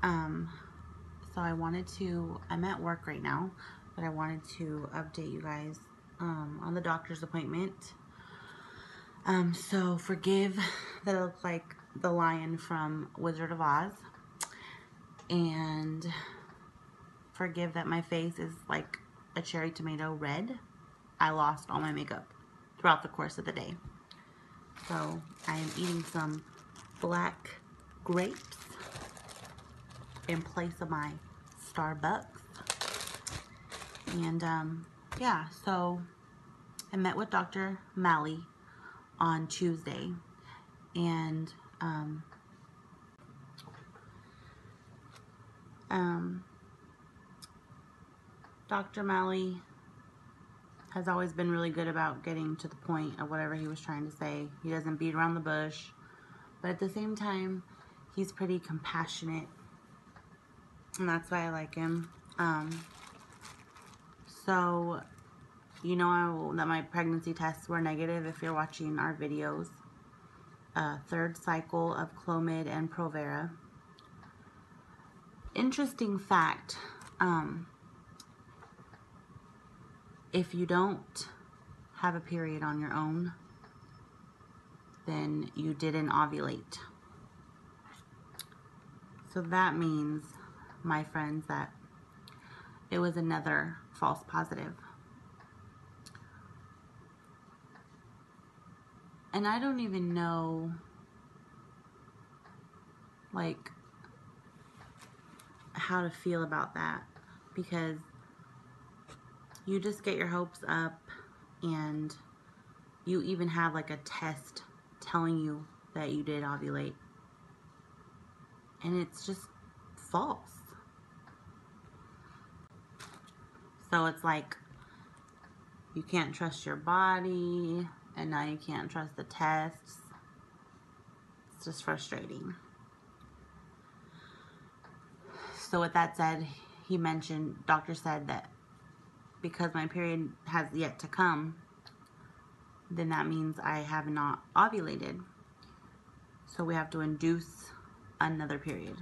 Um, so I'm at work right now, but I wanted to update you guys on the doctor's appointment. So forgive that I look like the lion from Wizard of Oz, and forgive that my face is like a cherry tomato red. I lost all my makeup throughout the course of the day. So I am eating some black grapes in place of my Starbucks. And yeah, so I met with Dr. Malley on Tuesday, and Dr. Malley has always been really good about getting to the point of whatever he was trying to say. He doesn't beat around the bush, but at the same time, he's pretty compassionate, and that's why I like him. So, you know that my pregnancy tests were negative if you're watching our videos. Third cycle of Clomid and Provera. Interesting fact, if you don't have a period on your own, then you didn't ovulate. So that means, my friends, that it was another false positive. And I don't even know, like, how to feel about that, because you just get your hopes up, and you even have like a test telling you that you did ovulate, and it's just false. So it's like you can't trust your body, and now you can't trust the tests. It's just frustrating. So with that said, doctor said that because my period has yet to come, then that means I have not ovulated. So we have to induce another period.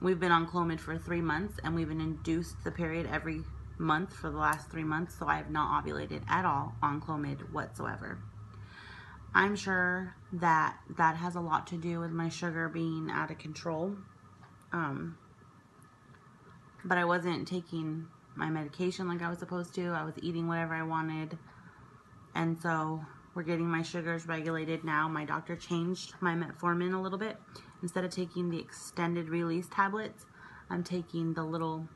We've been on Clomid for 3 months, and we've been induced the period every month for the last 3 months, so I have not ovulated at all on Clomid whatsoever. I'm sure that that has a lot to do with my sugar being out of control. But I wasn't taking my medication like I was supposed to. I was eating whatever I wanted. And so we're getting my sugars regulated now. My doctor changed my metformin a little bit. Instead of taking the extended release tablets, I'm taking the little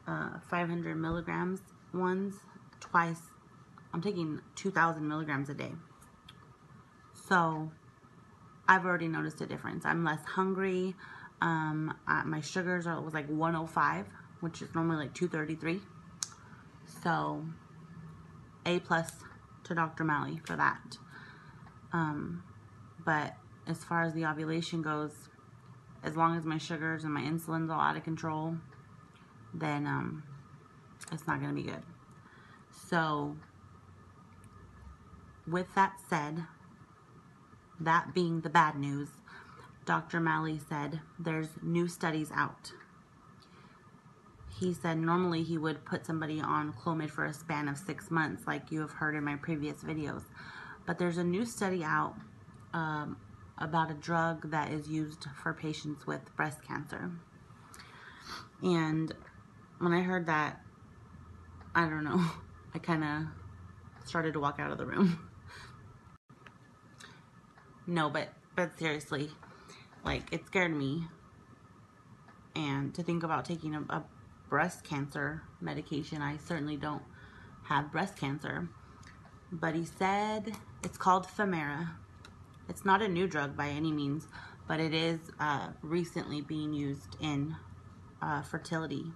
500 milligrams ones twice. I'm taking 2,000 milligrams a day. So I've already noticed a difference. I'm less hungry. My sugars was like 105, which is normally like 233. So A+ to Dr. Malley for that. But as far as the ovulation goes, as long as my sugars and my insulin's all out of control, then it's not going to be good. So with that said, that being the bad news, Dr. Malley said there's new studies out. He said normally he would put somebody on Clomid for a span of 6 months, like you have heard in my previous videos. But there's a new study out about a drug that is used for patients with breast cancer. And when I heard that, I don't know, I kind of started to walk out of the room. No, but seriously, like, it scared me. And to think about taking a breast cancer medication, I certainly don't have breast cancer. But he said it's called Femara. It's not a new drug by any means, but it is recently being used in fertility.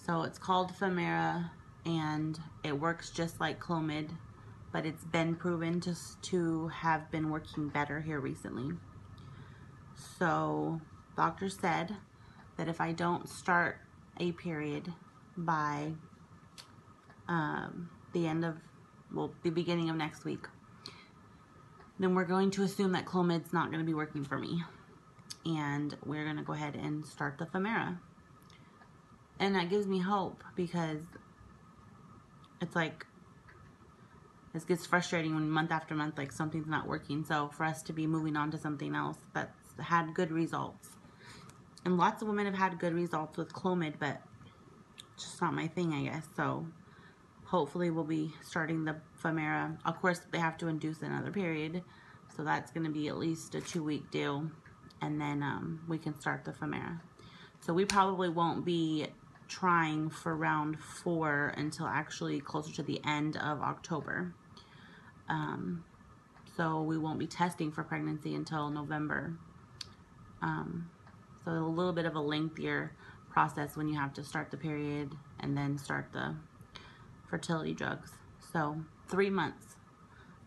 So it's called Femara, and it works just like Clomid, but it's been proven to have been working better here recently. So doctor said that if I don't start a period by the beginning of next week, then we're going to assume that Clomid's not going to be working for me. and we're gonna go ahead and start the Femera. And that gives me hope, because it's like, it gets frustrating when month after month, like, something's not working. So for us to be moving on to something else that's had good results, and lots of women have had good results with Clomid, but it's just not my thing, I guess. So hopefully we'll be starting the Femera. Of course, they have to induce another period, so that's going to be at least a 2-week deal, and then we can start the Femera. So we probably won't be trying for round 4 until actually closer to the end of October. So we won't be testing for pregnancy until November. So a little bit of a lengthier process when you have to start the period and then start the fertility drugs. So 3 months.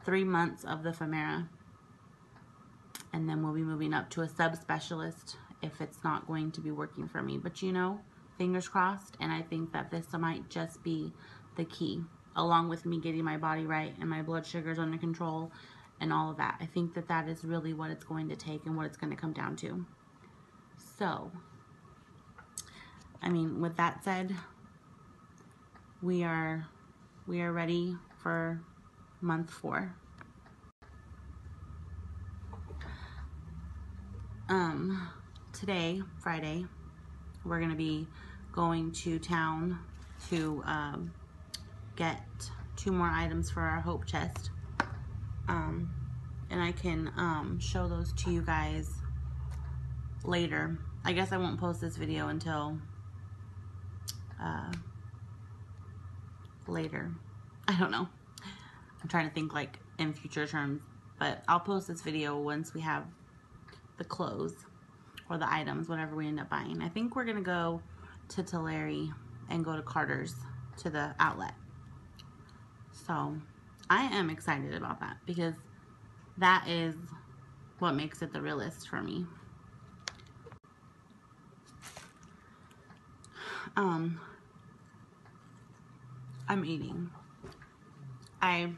3 months of the Femera. And then we'll be moving up to a subspecialist if it's not going to be working for me. But you know, fingers crossed, and I think that this might just be the key, along with me getting my body right and my blood sugars under control and all of that. I think that that is really what it's going to take and what it's going to come down to. So, I mean, with that said, we are ready for month 4. Today, Friday, we're going to be going to town to get 2 more items for our Hope chest. And I can show those to you guys later. I guess I won't post this video until later. I don't know. I'm trying to think like in future terms, but I'll post this video once we have the clothes or the items, whatever we end up buying. I think we're gonna go to Tulare and go to Carter's, to the outlet. So I am excited about that, because that is what makes it the realest for me. I'm eating. I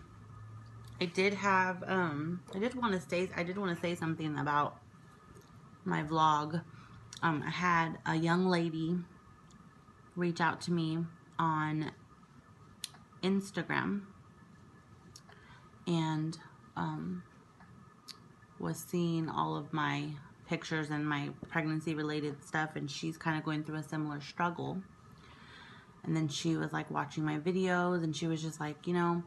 did have I did want to say something about my vlog. I had a young lady reach out to me on Instagram, and was seeing all of my pictures and my pregnancy related stuff, and she's kind of going through a similar struggle. And then she was like watching my videos, and she was just like, you know,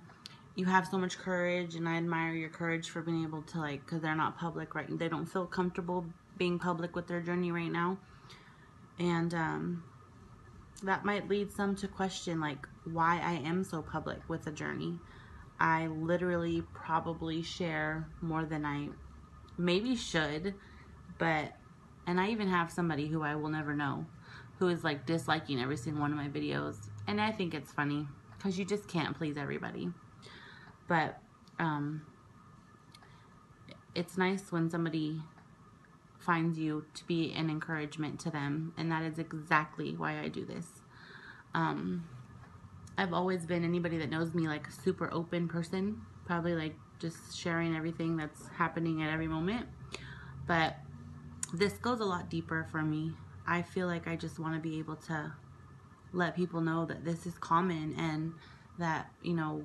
you have so much courage, and I admire your courage for being able to, like, because they're not public, right? They don't feel comfortable being public with their journey right now. And that might lead some to question, like, why I am so public with the journey. I literally probably share more than I maybe should, but, and I even have somebody who I will never know who is like disliking every single one of my videos, and I think it's funny, because you just can't please everybody. But it's nice when somebody finds you to be an encouragement to them, and that is exactly why I do this. I've always been, anybody that knows me, like a super open person, probably like just sharing everything that's happening at every moment. But this goes a lot deeper for me. I feel like I just want to be able to let people know that this is common, and that, you know,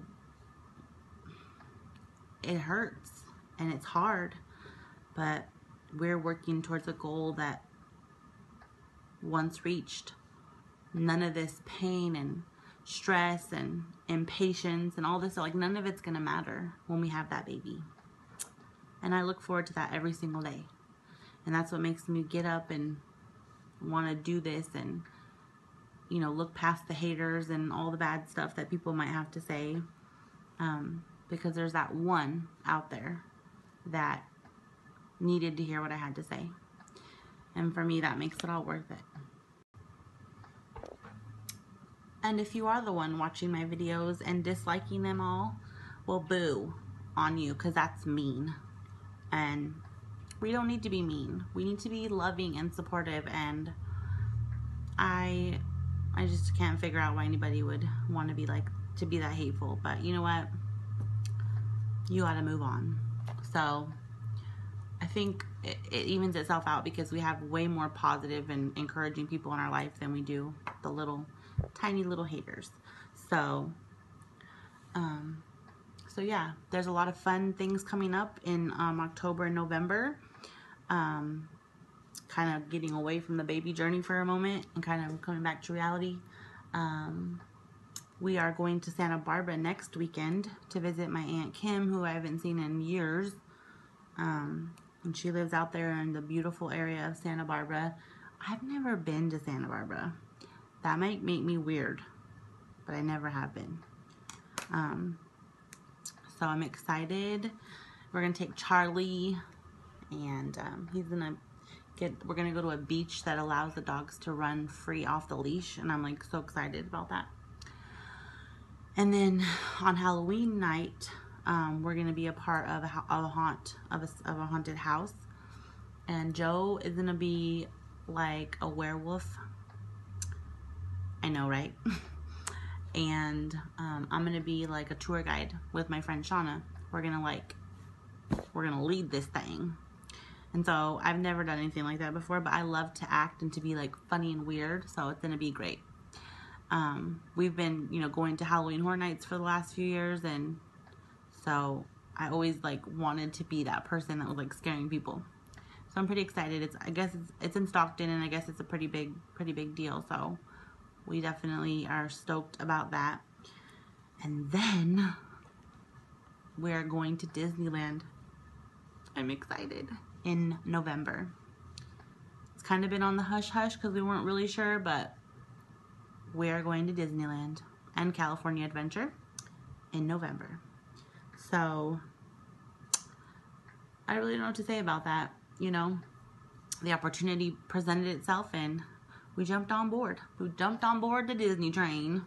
it hurts and it's hard, but we're working towards a goal that once reached, none of this pain and stress and impatience and all this, like, none of it's gonna matter when we have that baby. And I look forward to that every single day. And that's what makes me get up and want to do this, and, you know, look past the haters and all the bad stuff that people might have to say, because there's that one out there that needed to hear what I had to say. And for me, that makes it all worth it. And if you are the one watching my videos and disliking them all, well, boo on you, because that's mean. And we don't need to be mean. We need to be loving and supportive, and I just can't figure out why anybody would want to be like, to be that hateful. But you know what? You gotta move on. So I think it evens itself out because we have way more positive and encouraging people in our life than we do the little, tiny little haters. So, so yeah, there's a lot of fun things coming up in October and November. Kind of getting away from the baby journey for a moment and kind of coming back to reality. We are going to Santa Barbara next weekend to visit my Aunt Kim, who I haven't seen in years. And she lives out there in the beautiful area of Santa Barbara. I've never been to Santa Barbara. That might make me weird, but I never have been. So I'm excited. We're gonna take Charlie, and we're gonna go to a beach that allows the dogs to run free off the leash, and I'm like so excited about that. And then on Halloween night, we're gonna be a part of a haunted house, and Joe is gonna be like a werewolf. I know, right? And I'm gonna be like a tour guide with my friend Shauna. We're gonna lead this thing. And so I've never done anything like that before, but I love to act and to be like funny and weird, so it's gonna be great. We've been, going to Halloween Horror Nights for the last few years, and so I always like wanted to be that person that was like scaring people. So I'm pretty excited. I guess it's in Stockton, and I guess it's a pretty big deal. So we definitely are stoked about that. And then we're going to Disneyland. I'm excited. In November. It's kind of been on the hush-hush because we weren't really sure, but we are going to Disneyland and California Adventure in November. So I really don't know what to say about that. The opportunity presented itself and we jumped on board. We jumped on board the Disney train.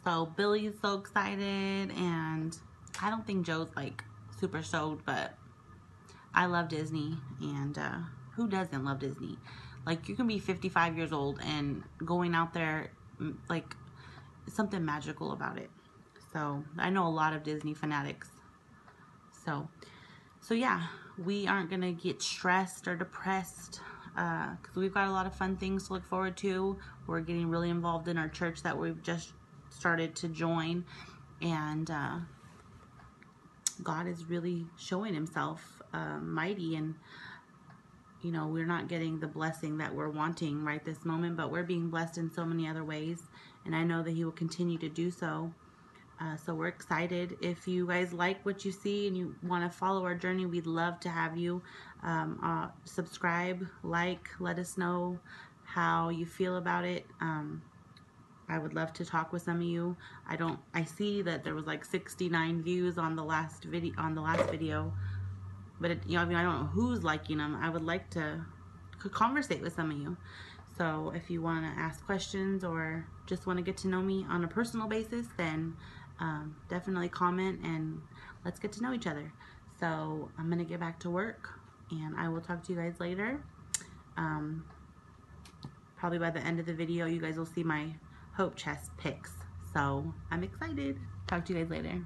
So Billy's so excited, and I don't think Joe's like super stoked, but I love Disney, and who doesn't love Disney? Like, you can be 55 years old and going out there, like, something magical about it. So I know a lot of Disney fanatics. So yeah, we aren't gonna get stressed or depressed because we've got a lot of fun things to look forward to. We're getting really involved in our church that we've just started to join, and God is really showing himself mighty, and we're not getting the blessing that we're wanting right this moment, but we're being blessed in so many other ways, and I know that he will continue to do so. So we're excited. If you guys like what you see and you want to follow our journey, we'd love to have you subscribe, let us know how you feel about it. I would love to talk with some of you. I see that there was like 69 views on the last video, but I don't know who's liking them. I would like to conversate with some of you. So if you want to ask questions or just want to get to know me on a personal basis, then definitely comment and let's get to know each other. So I'm gonna get back to work, and I will talk to you guys later. Probably by the end of the video, you guys will see my Hope Chest pics. So I'm excited. Talk to you guys later.